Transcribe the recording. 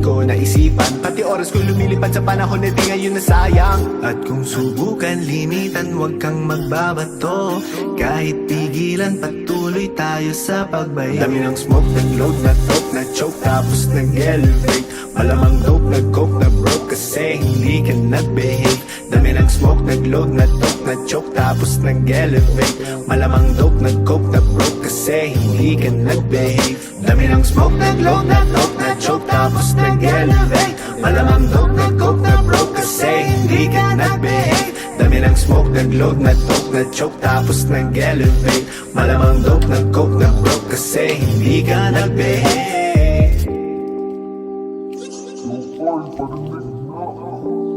ko naisipan, pati oras ko lumilipad sa panahon na di ngayon nasayang. At kung subukan limitan, huwag kang magbabato. Kahit pigilan, patuloy tayo sa pagbayo. Dami ng smoke, nag-load, na-talk, na-choke, tapos nag-elevate. Malamang dope, nag-coke, na-broke, kasi hindi ka nag-behave. Dami ng smoke, nag-load, na-talk, na-choke, tapos nag-elevate. Malamang dope, nag-coke, na-broke, kasi hindi ka nag-behave. Dami ng smoke, nag-load, na-talk, na-choke, tapos nag-elevate. Malamang dope, nag-coke, na-broke, kasi hindi ka nag-behave. Dami ng smoke, nag-load, na-talk, na-choke, tapos nag-elevate. Malamang dope, nag-coke, na-broke, kasi hindi ka nag-behave. Yung fine, parinig na.